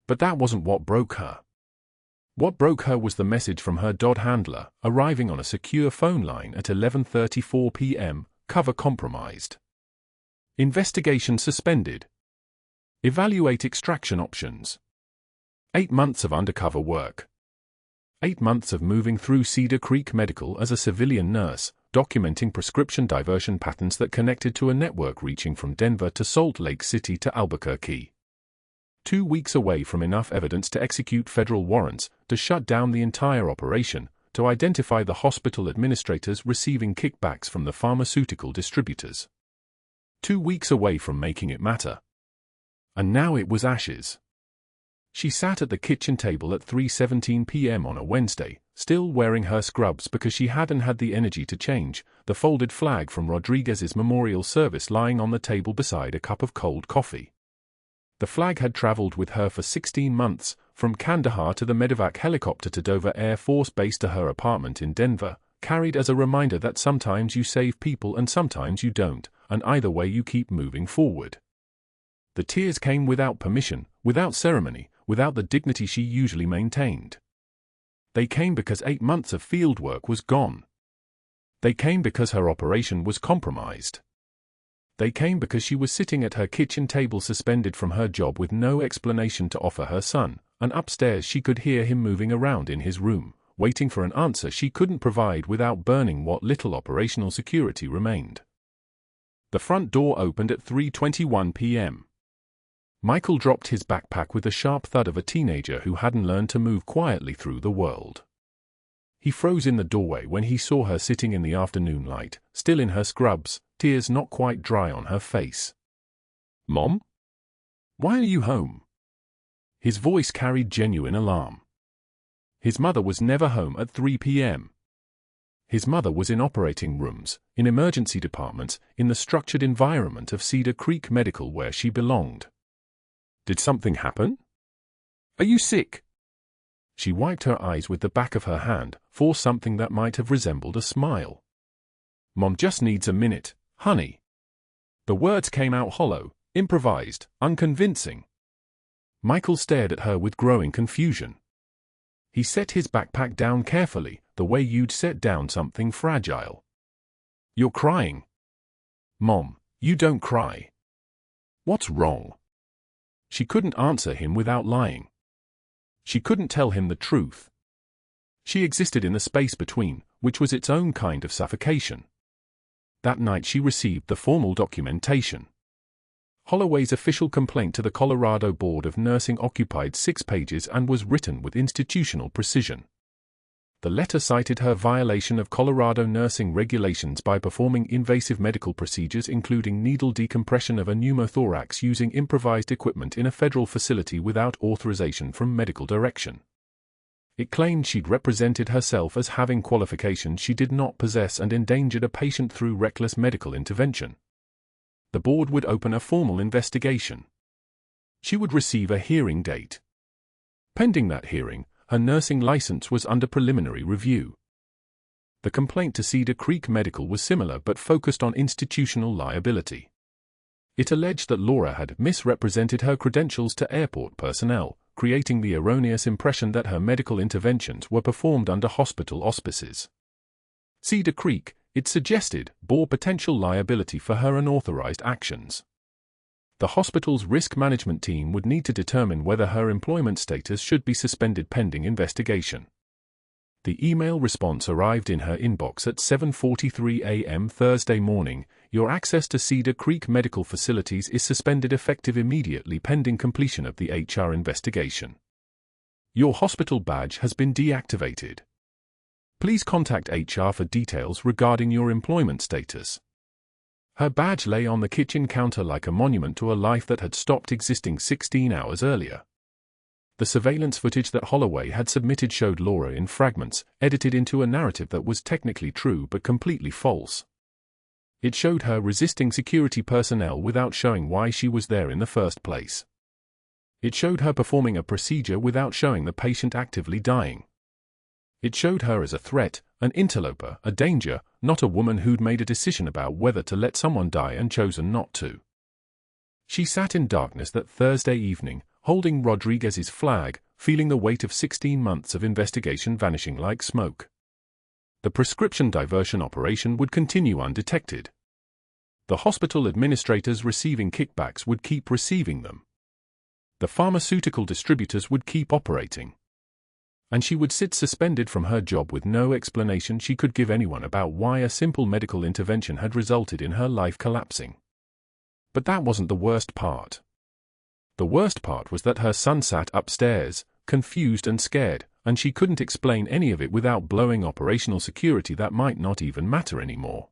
But that wasn't what broke her. What broke her was the message from her DOD handler, arriving on a secure phone line at 11:34 p.m., cover compromised. Investigation suspended. Evaluate extraction options. 8 months of undercover work. 8 months of moving through Cedar Creek Medical as a civilian nurse, documenting prescription diversion patterns that connected to a network reaching from Denver to Salt Lake City to Albuquerque. 2 weeks away from enough evidence to execute federal warrants, to shut down the entire operation, to identify the hospital administrators receiving kickbacks from the pharmaceutical distributors. 2 weeks away from making it matter. And now it was ashes. She sat at the kitchen table at 3:17 p.m. on a Wednesday, still wearing her scrubs because she hadn't had the energy to change, the folded flag from Rodriguez's memorial service lying on the table beside a cup of cold coffee. The flag had traveled with her for 16 months, from Kandahar to the medevac helicopter to Dover Air Force Base to her apartment in Denver, carried as a reminder that sometimes you save people and sometimes you don't, and either way you keep moving forward. The tears came without permission, without ceremony, without the dignity she usually maintained. They came because 8 months of field work was gone. They came because her operation was compromised. They came because she was sitting at her kitchen table suspended from her job with no explanation to offer her son, and upstairs she could hear him moving around in his room, waiting for an answer she couldn't provide without burning what little operational security remained. The front door opened at 3:21 p.m. Michael dropped his backpack with the sharp thud of a teenager who hadn't learned to move quietly through the world. He froze in the doorway when he saw her sitting in the afternoon light, still in her scrubs, tears not quite dry on her face. "Mom? Why are you home?" His voice carried genuine alarm. His mother was never home at 3 p.m. His mother was in operating rooms, in emergency departments, in the structured environment of Cedar Creek Medical where she belonged. "Did something happen? Are you sick?" She wiped her eyes with the back of her hand, for something that might have resembled a smile. "Mom just needs a minute, honey." The words came out hollow, improvised, unconvincing. Michael stared at her with growing confusion. He set his backpack down carefully, the way you'd set down something fragile. "You're crying." "Mom, you don't cry." "What's wrong?" She couldn't answer him without lying. She couldn't tell him the truth. She existed in the space between, which was its own kind of suffocation. That night she received the formal documentation. Holloway's official complaint to the Colorado Board of Nursing occupied 6 pages and was written with institutional precision. The letter cited her violation of Colorado nursing regulations by performing invasive medical procedures including needle decompression of a pneumothorax using improvised equipment in a federal facility without authorization from medical direction. It claimed she'd represented herself as having qualifications she did not possess and endangered a patient through reckless medical intervention. The board would open a formal investigation. She would receive a hearing date. Pending that hearing, her nursing license was under preliminary review. The complaint to Cedar Creek Medical was similar but focused on institutional liability. It alleged that Laura had misrepresented her credentials to airport personnel, creating the erroneous impression that her medical interventions were performed under hospital auspices. Cedar Creek, it suggested, bore potential liability for her unauthorized actions. The hospital's risk management team would need to determine whether her employment status should be suspended pending investigation. The email response arrived in her inbox at 7:43 a.m. Thursday morning. "Your access to Cedar Creek Medical Facilities is suspended effective immediately pending completion of the HR investigation. Your hospital badge has been deactivated. Please contact HR for details regarding your employment status." Her badge lay on the kitchen counter like a monument to a life that had stopped existing 16 hours earlier. The surveillance footage that Holloway had submitted showed Laura in fragments, edited into a narrative that was technically true but completely false. It showed her resisting security personnel without showing why she was there in the first place. It showed her performing a procedure without showing the patient actively dying. It showed her as a threat, an interloper, a danger, not a woman who'd made a decision about whether to let someone die and chosen not to. She sat in darkness that Thursday evening, holding Rodriguez's flag, feeling the weight of 16 months of investigation vanishing like smoke. The prescription diversion operation would continue undetected. The hospital administrators receiving kickbacks would keep receiving them. The pharmaceutical distributors would keep operating. And she would sit suspended from her job with no explanation she could give anyone about why a simple medical intervention had resulted in her life collapsing. But that wasn't the worst part. The worst part was that her son sat upstairs, confused and scared, and she couldn't explain any of it without blowing operational security that might not even matter anymore.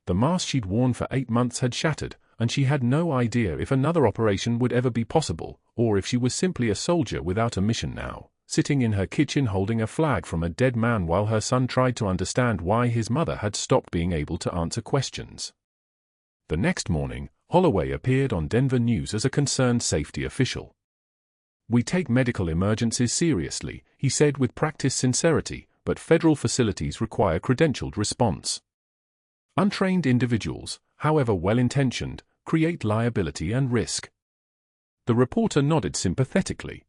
The mask she'd worn for 8 months had shattered, and she had no idea if another operation would ever be possible, or if she was simply a soldier without a mission now, sitting in her kitchen holding a flag from a dead man while her son tried to understand why his mother had stopped being able to answer questions. The next morning, Holloway appeared on Denver News as a concerned safety official. "We take medical emergencies seriously," he said with practiced sincerity, "but federal facilities require credentialed response. Untrained individuals, however well-intentioned, create liability and risk." The reporter nodded sympathetically.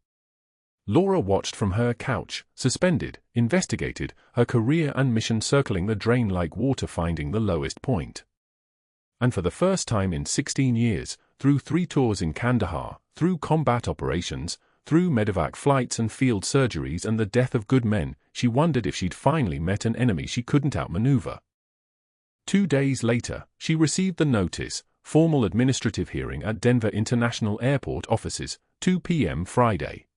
Laura watched from her couch, suspended, investigated, her career and mission circling the drain like water finding the lowest point. And for the first time in 16 years, through 3 tours in Kandahar, through combat operations, through medevac flights and field surgeries and the death of good men, she wondered if she'd finally met an enemy she couldn't outmaneuver. 2 days later, she received the notice, formal administrative hearing at Denver International Airport offices, 2 p.m. Friday.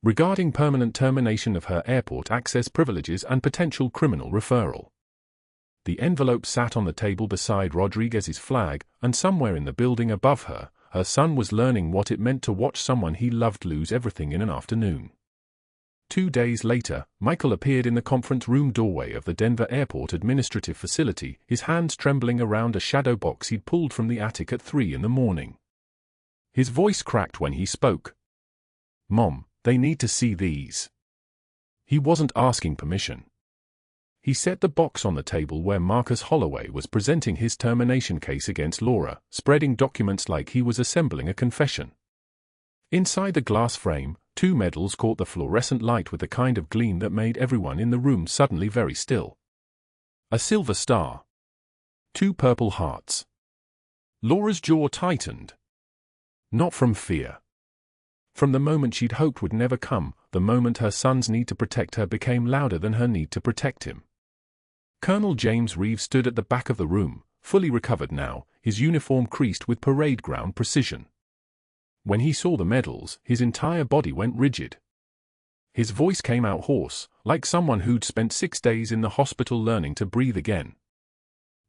regarding permanent termination of her airport access privileges and potential criminal referral. The envelope sat on the table beside Rodriguez's flag, and somewhere in the building above her, her son was learning what it meant to watch someone he loved lose everything in an afternoon. 2 days later, Michael appeared in the conference room doorway of the Denver Airport Administrative Facility, his hands trembling around a shadow box he'd pulled from the attic at 3 in the morning. His voice cracked when he spoke. "Mom, they need to see these." He wasn't asking permission. He set the box on the table where Marcus Holloway was presenting his termination case against Laura, spreading documents like he was assembling a confession. Inside the glass frame, 2 medals caught the fluorescent light with the kind of gleam that made everyone in the room suddenly very still. A silver star. 2 purple hearts. Laura's jaw tightened. Not from fear. From the moment she'd hoped would never come, the moment her son's need to protect her became louder than her need to protect him. Colonel James Reeves stood at the back of the room, fully recovered now, his uniform creased with parade ground precision. When he saw the medals, his entire body went rigid. His voice came out hoarse, like someone who'd spent 6 days in the hospital learning to breathe again.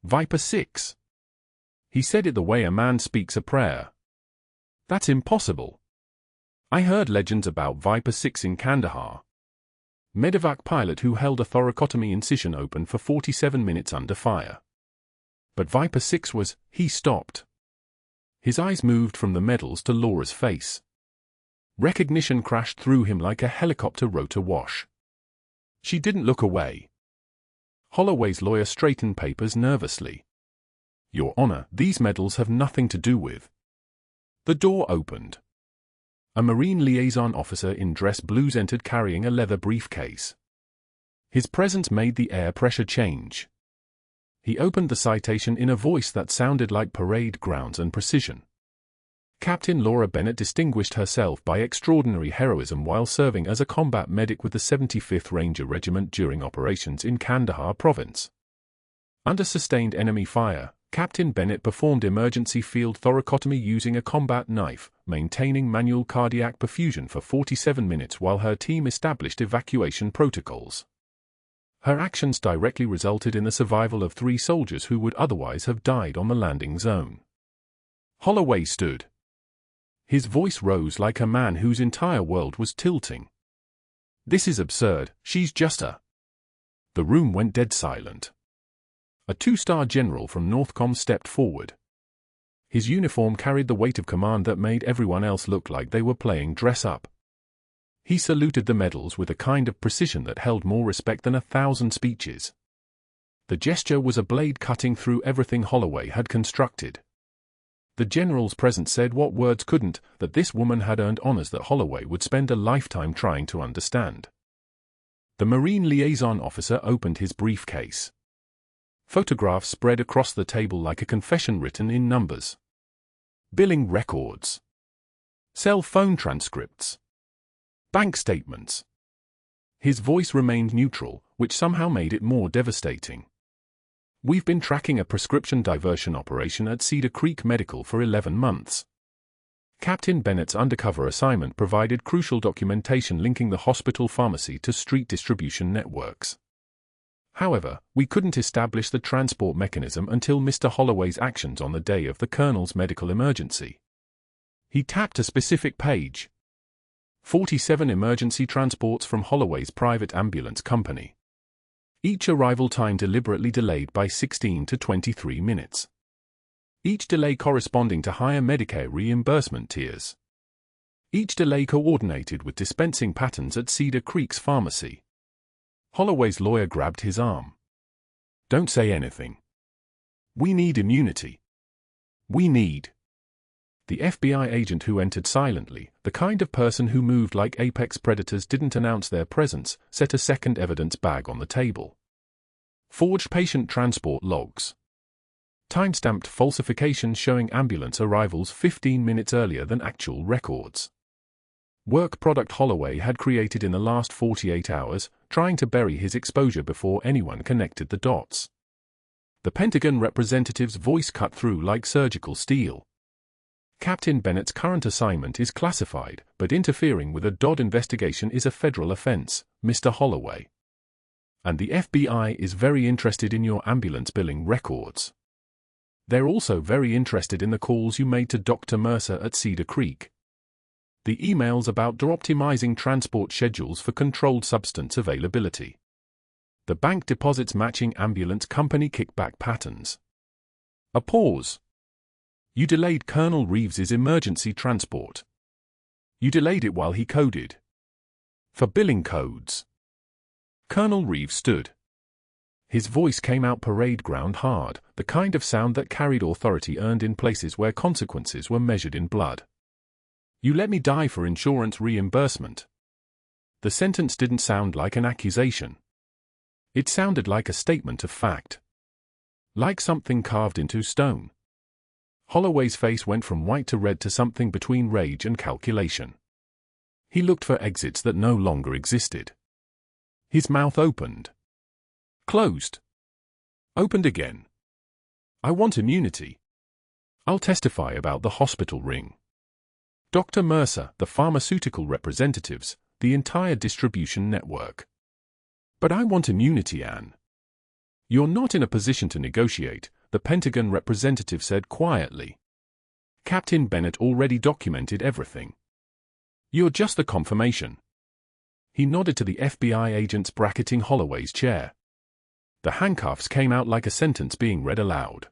"Viper 6. He said it the way a man speaks a prayer. That's impossible. I heard legends about Viper 6 in Kandahar. Medevac pilot who held a thoracotomy incision open for 47 minutes under fire. But Viper 6 was..." He stopped. His eyes moved from the medals to Laura's face. Recognition crashed through him like a helicopter rotor wash. She didn't look away. Holloway's lawyer straightened papers nervously. "Your Honor, these medals have nothing to do with..." The door opened. A Marine liaison officer in dress blues entered carrying a leather briefcase. His presence made the air pressure change. He opened the citation in a voice that sounded like parade grounds and precision. Captain Laura Bennett distinguished herself by extraordinary heroism while serving as a combat medic with the 75th Ranger Regiment during operations in Kandahar province. Under sustained enemy fire, Captain Bennett performed emergency field thoracotomy using a combat knife, maintaining manual cardiac perfusion for 47 minutes while her team established evacuation protocols. Her actions directly resulted in the survival of 3 soldiers who would otherwise have died on the landing zone. Holloway stood. His voice rose like a man whose entire world was tilting. "This is absurd, she's just a..." The room went dead silent. A 2-star general from Northcom stepped forward. His uniform carried the weight of command that made everyone else look like they were playing dress-up. He saluted the medals with a kind of precision that held more respect than 1,000 speeches. The gesture was a blade cutting through everything Holloway had constructed. The general's presence said what words couldn't, that this woman had earned honors that Holloway would spend a lifetime trying to understand. The Marine liaison officer opened his briefcase. Photographs spread across the table like a confession written in numbers. Billing records. Cell phone transcripts. Bank statements. His voice remained neutral, which somehow made it more devastating. "We've been tracking a prescription diversion operation at Cedar Creek Medical for 11 months. Captain Bennett's undercover assignment provided crucial documentation linking the hospital pharmacy to street distribution networks. However, we couldn't establish the transport mechanism until Mr. Holloway's actions on the day of the Colonel's medical emergency." He tapped a specific page. 47 emergency transports from Holloway's private ambulance company. Each arrival time deliberately delayed by 16 to 23 minutes. Each delay corresponding to higher Medicare reimbursement tiers. Each delay coordinated with dispensing patterns at Cedar Creek's pharmacy. Holloway's lawyer grabbed his arm. "Don't say anything. We need immunity. We need..." The FBI agent who entered silently, the kind of person who moved like apex predators didn't announce their presence, set a second evidence bag on the table. Forged patient transport logs. Timestamped falsifications showing ambulance arrivals 15 minutes earlier than actual records. Work product Holloway had created in the last 48 hours, trying to bury his exposure before anyone connected the dots. The Pentagon representative's voice cut through like surgical steel. Captain Bennett's current assignment is classified, but interfering with a Dodd investigation is a federal offense, Mr. Holloway. And the FBI is very interested in your ambulance billing records. They're also very interested in the calls you made to Dr. Mercer at Cedar Creek. The emails about optimizing transport schedules for controlled substance availability. The bank deposits matching ambulance company kickback patterns. A pause. You delayed Colonel Reeves's emergency transport. You delayed it while he coded. For billing codes. Colonel Reeves stood. His voice came out parade ground hard, the kind of sound that carried authority earned in places where consequences were measured in blood. You let me die for insurance reimbursement. The sentence didn't sound like an accusation. It sounded like a statement of fact. Like something carved into stone. Holloway's face went from white to red to something between rage and calculation. He looked for exits that no longer existed. His mouth opened. Closed. Opened again. I want immunity. I'll testify about the hospital ring. Dr. Mercer, the pharmaceutical representatives, the entire distribution network. But I want immunity, Anne. You're not in a position to negotiate, the Pentagon representative said quietly. Captain Bennett already documented everything. You're just the confirmation. He nodded to the FBI agents bracketing Holloway's chair. The handcuffs came out like a sentence being read aloud.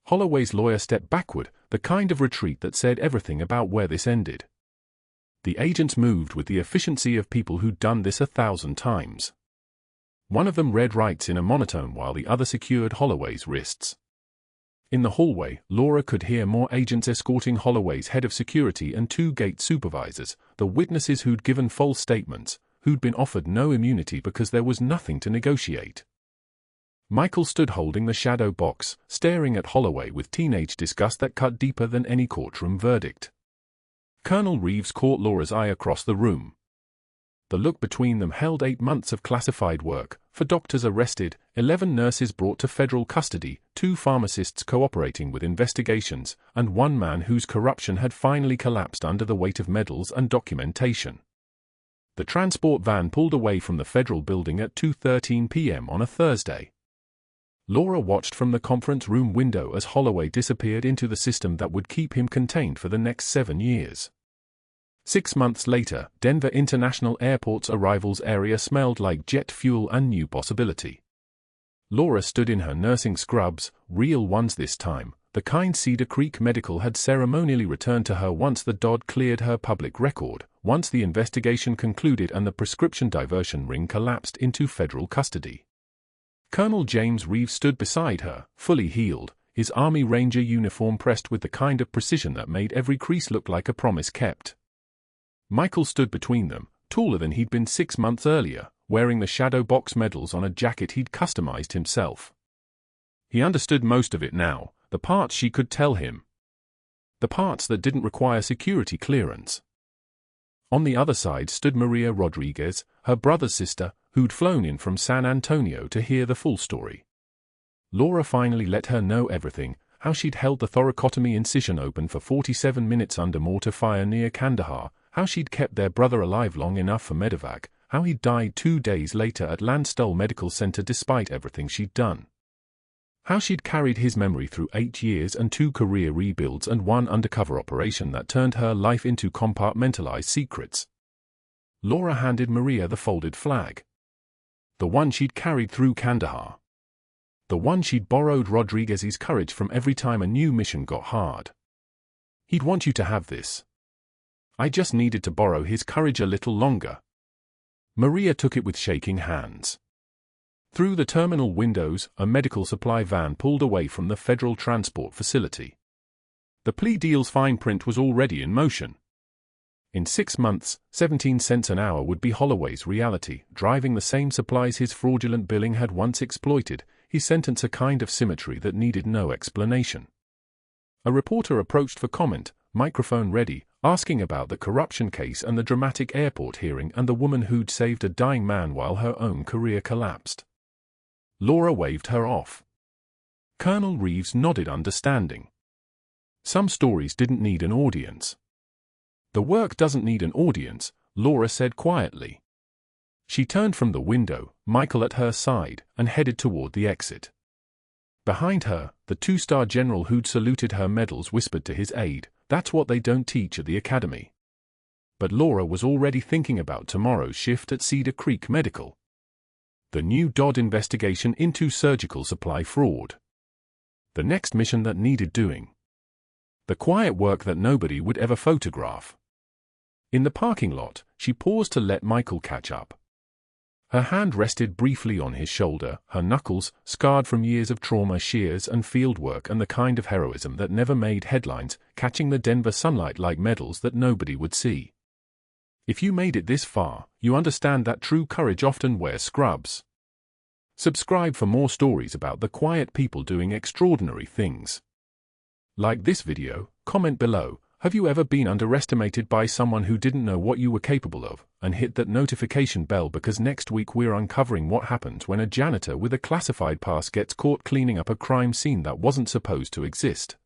Holloway's lawyer stepped backward, the kind of retreat that said everything about where this ended. The agents moved with the efficiency of people who'd done this 1,000 times. One of them read rights in a monotone while the other secured Holloway's wrists. In the hallway, Laura could hear more agents escorting Holloway's head of security and 2 gate supervisors, the witnesses who'd given false statements, who'd been offered no immunity because there was nothing to negotiate. Michael stood holding the shadow box, staring at Holloway with teenage disgust that cut deeper than any courtroom verdict. Colonel Reeves caught Laura's eye across the room. The look between them held 8 months of classified work, 4 doctors arrested, 11 nurses brought to federal custody, 2 pharmacists cooperating with investigations, and 1 man whose corruption had finally collapsed under the weight of medals and documentation. The transport van pulled away from the federal building at 2:13 p.m. on a Thursday. Laura watched from the conference room window as Holloway disappeared into the system that would keep him contained for the next 7 years. 6 months later, Denver International Airport's arrivals area smelled like jet fuel and new possibility. Laura stood in her nursing scrubs, real ones this time, the kind Cedar Creek Medical had ceremonially returned to her once the Dodd cleared her public record, once the investigation concluded and the prescription diversion ring collapsed into federal custody. Colonel James Reeves stood beside her, fully healed, his Army Ranger uniform pressed with the kind of precision that made every crease look like a promise kept. Michael stood between them, taller than he'd been 6 months earlier, wearing the shadow box medals on a jacket he'd customized himself. He understood most of it now, the parts she could tell him. The parts that didn't require security clearance. On the other side stood Maria Rodriguez, her brother's sister, who'd flown in from San Antonio to hear the full story. Laura finally let her know everything, how she'd held the thoracotomy incision open for 47 minutes under mortar fire near Kandahar, how she'd kept their brother alive long enough for medevac, how he'd died 2 days later at Landstuhl Medical Center despite everything she'd done. How she'd carried his memory through 8 years and 2 career rebuilds and 1 undercover operation that turned her life into compartmentalized secrets. Laura handed Maria the folded flag. The one she'd carried through Kandahar. The one she'd borrowed Rodriguez's courage from every time a new mission got hard. He'd want you to have this. I just needed to borrow his courage a little longer. Maria took it with shaking hands. Through the terminal windows, a medical supply van pulled away from the federal transport facility. The plea deal's fine print was already in motion. In 6 months, 17 cents an hour would be Holloway's reality, driving the same supplies his fraudulent billing had once exploited, his sentence a kind of symmetry that needed no explanation. A reporter approached for comment, microphone ready, asking about the corruption case and the dramatic airport hearing and the woman who'd saved a dying man while her own career collapsed. Laura waved her off. Colonel Reeves nodded understanding. Some stories didn't need an audience. The work doesn't need an audience, Laura said quietly. She turned from the window, Michael at her side, and headed toward the exit. Behind her, the two-star general who'd saluted her medals whispered to his aide, "That's what they don't teach at the academy." But Laura was already thinking about tomorrow's shift at Cedar Creek Medical. The new Dodd investigation into surgical supply fraud. The next mission that needed doing. The quiet work that nobody would ever photograph. In the parking lot, she paused to let Michael catch up. Her hand rested briefly on his shoulder, her knuckles, scarred from years of trauma, shears and field work and the kind of heroism that never made headlines, catching the Denver sunlight like medals that nobody would see. If you made it this far, you understand that true courage often wears scrubs. Subscribe for more stories about the quiet people doing extraordinary things. Like this video, comment below, have you ever been underestimated by someone who didn't know what you were capable of, and hit that notification bell because next week we're uncovering what happens when a janitor with a classified pass gets caught cleaning up a crime scene that wasn't supposed to exist.